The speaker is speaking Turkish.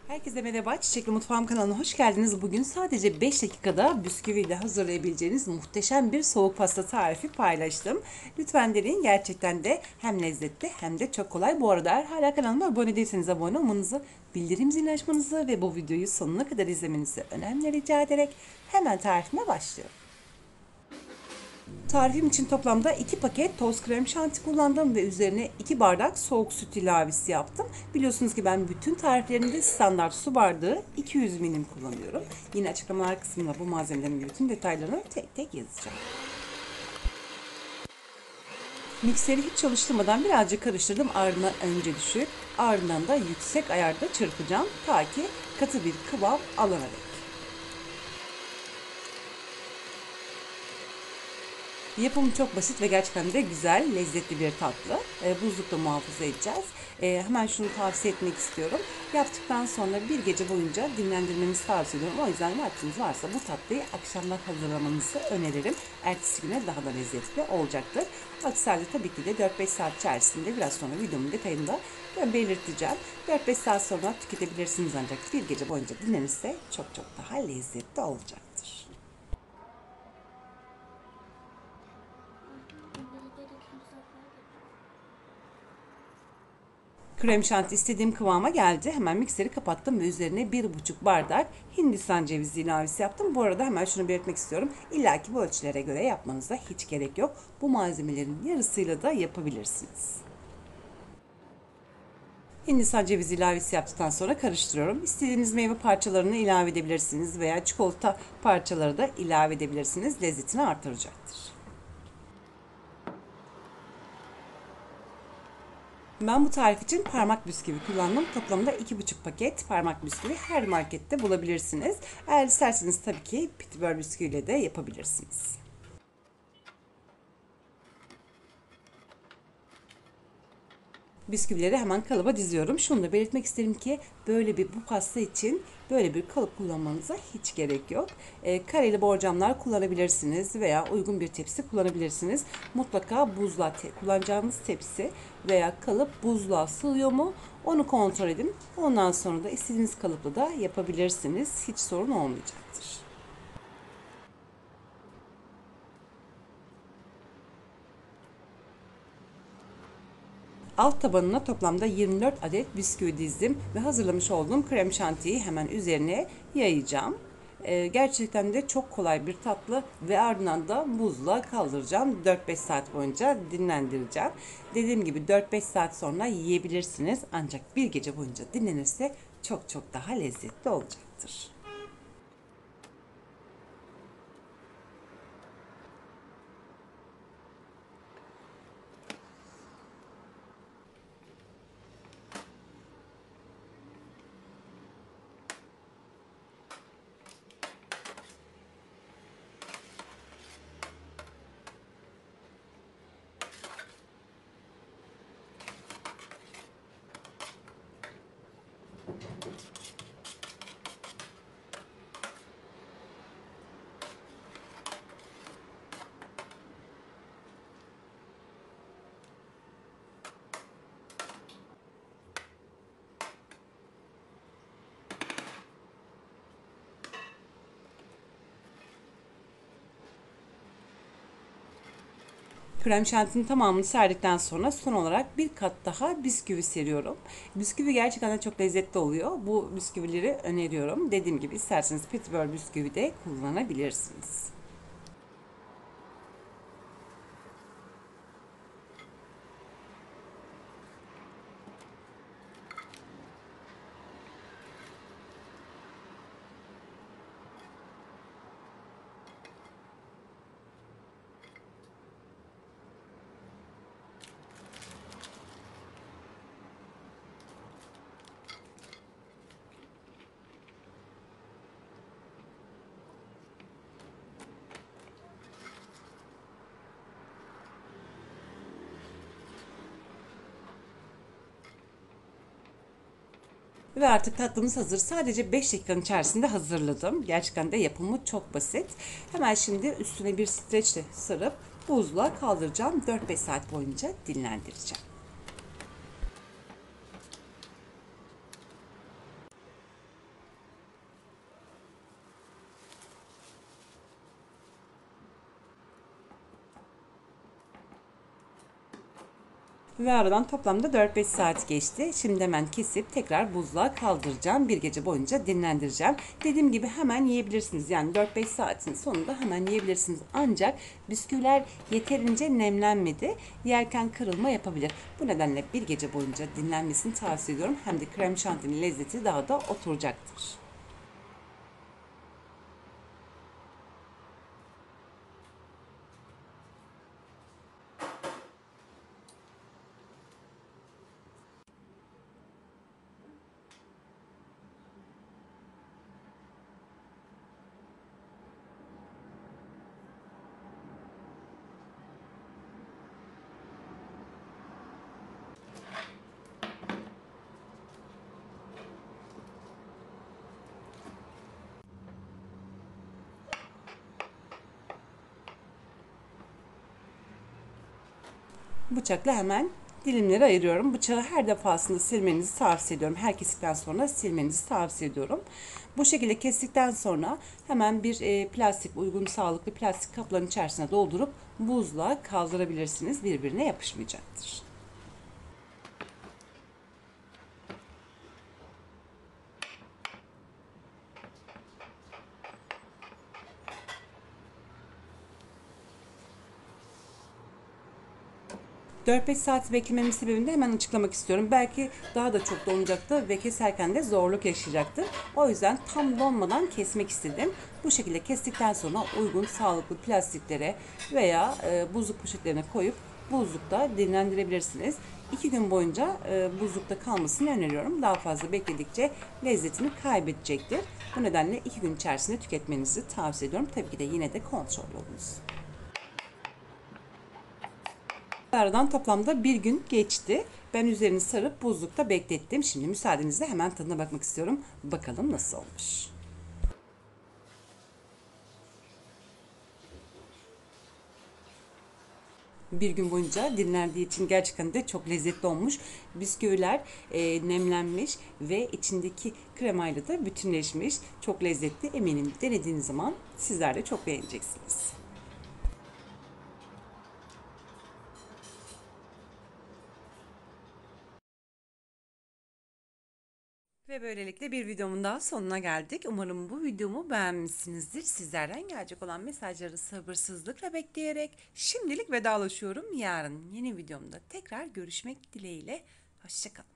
Herkese merhaba, Çiçekli Mutfağım kanalına hoş geldiniz. Bugün sadece 5 dakikada bisküviyle hazırlayabileceğiniz muhteşem bir soğuk pasta tarifi paylaştım. Lütfen deneyin, gerçekten de hem lezzetli hem de çok kolay. Bu arada eğer hala kanalıma abone değilseniz abone olmanızı, bildirim zilini açmanızı ve bu videoyu sonuna kadar izlemenizi önemli rica ederek hemen tarifime başlıyorum. Tarifim için toplamda 2 paket toz krem şanti kullandım ve üzerine 2 bardak soğuk süt ilavesi yaptım. Biliyorsunuz ki ben bütün tariflerimde standart su bardağı 200 milim kullanıyorum. Yine açıklamalar kısmında bu malzemelerin bütün detaylarını tek tek yazacağım. Mikseri hiç çalıştırmadan birazcık karıştırdım, ardından önce düşük, ardından da yüksek ayarda çırpacağım ta ki katı bir kıvam alana dek. Yapımı çok basit ve gerçekten de güzel, lezzetli bir tatlı. Buzlukta muhafaza edeceğiz. Hemen şunu tavsiye etmek istiyorum. Yaptıktan sonra bir gece boyunca dinlendirmenizi tavsiye ediyorum. O yüzden vaktiniz varsa bu tatlıyı akşamdan hazırlamanızı öneririm. Ertesi güne daha da lezzetli olacaktır. Aksi halde tabii ki de 4-5 saat içerisinde, biraz sonra videomun detayında belirteceğim. 4-5 saat sonra tüketebilirsiniz, ancak bir gece boyunca dinlenirse çok çok daha lezzetli olacaktır. Krem şanti istediğim kıvama geldi. Hemen mikseri kapattım ve üzerine 1,5 bardak Hindistan cevizi ilavesi yaptım. Bu arada hemen şunu belirtmek istiyorum. İlla ki bu ölçülere göre yapmanıza hiç gerek yok. Bu malzemelerin yarısıyla da yapabilirsiniz. Hindistan cevizi ilavesi yaptıktan sonra karıştırıyorum. İstediğiniz meyve parçalarını ilave edebilirsiniz veya çikolata parçaları da ilave edebilirsiniz. Lezzetini artıracaktır. Ben bu tarif için parmak bisküvi kullandım. Toplamda 2,5 paket parmak bisküvi her markette bulabilirsiniz. Eğer isterseniz tabii ki petibör bisküviyle de yapabilirsiniz. Bisküvileri hemen kalıba diziyorum. Şunu da belirtmek isterim ki bu pasta için böyle bir kalıp kullanmanıza hiç gerek yok. Kareli borcamlar kullanabilirsiniz veya uygun bir tepsi kullanabilirsiniz. Mutlaka kullanacağınız tepsi veya kalıp buzluğa sığıyor mu onu kontrol edin. Ondan sonra da istediğiniz kalıpla da yapabilirsiniz. Hiç sorun olmayacaktır. Alt tabanına toplamda 24 adet bisküvi dizdim ve hazırlamış olduğum krem şantiyi hemen üzerine yayacağım. Gerçekten de çok kolay bir tatlı ve ardından da buzluğa kaldıracağım. 4-5 saat boyunca dinlendireceğim. Dediğim gibi 4-5 saat sonra yiyebilirsiniz, ancak bir gece boyunca dinlenirse çok çok daha lezzetli olacaktır. Krem şantinin tamamını serdikten sonra son olarak bir kat daha bisküvi seriyorum. Bisküvi gerçekten de çok lezzetli oluyor. Bu bisküvileri öneriyorum. Dediğim gibi isterseniz petibör bisküvi de kullanabilirsiniz. Ve artık tatlımız hazır. Sadece 5 dakikanın içerisinde hazırladım. Gerçekten de yapımı çok basit. Hemen şimdi üstüne bir streçle sarıp buzluğa kaldıracağım. 4-5 saat boyunca dinlendireceğim. Ve aradan toplamda 4-5 saat geçti. Şimdi hemen kesip tekrar buzluğa kaldıracağım. Bir gece boyunca dinlendireceğim. Dediğim gibi hemen yiyebilirsiniz. Yani 4-5 saatin sonunda hemen yiyebilirsiniz. Ancak bisküviler yeterince nemlenmedi. Yerken kırılma yapabilir. Bu nedenle bir gece boyunca dinlenmesini tavsiye ediyorum. Hem de krem şantinin lezzeti daha da oturacaktır. Bıçakla hemen dilimleri ayırıyorum. Bıçağı her defasında silmenizi tavsiye ediyorum. Her kestikten sonra silmenizi tavsiye ediyorum. Bu şekilde kestikten sonra hemen bir plastik, uygun sağlıklı plastik kapların içerisine doldurup buzluğa kaldırabilirsiniz. Birbirine yapışmayacaktır. 4-5 saat beklememin sebebini de hemen açıklamak istiyorum. Belki daha da çok donacaktı ve keserken de zorluk yaşayacaktı. O yüzden tam donmadan kesmek istedim. Bu şekilde kestikten sonra uygun sağlıklı plastiklere veya buzluk poşetlerine koyup buzlukta dinlendirebilirsiniz. 2 gün boyunca buzlukta kalmasını öneriyorum. Daha fazla bekledikçe lezzetini kaybedecektir. Bu nedenle 2 gün içerisinde tüketmenizi tavsiye ediyorum. Tabii ki de yine de kontrol olunuz. Aradan toplamda bir gün geçti. Ben üzerini sarıp buzlukta beklettim. Şimdi müsaadenizle hemen tadına bakmak istiyorum. Bakalım nasıl olmuş. Bir gün boyunca dinlendiği için gerçekten de çok lezzetli olmuş. Bisküviler nemlenmiş ve içindeki kremayla da bütünleşmiş. Çok lezzetli. Eminim denediğiniz zaman sizler de çok beğeneceksiniz. Ve böylelikle bir videomun daha sonuna geldik. Umarım bu videomu beğenmişsinizdir. Sizlerden gelecek olan mesajları sabırsızlıkla bekleyerek şimdilik vedalaşıyorum. Yarın yeni videomda tekrar görüşmek dileğiyle. Hoşça kalın.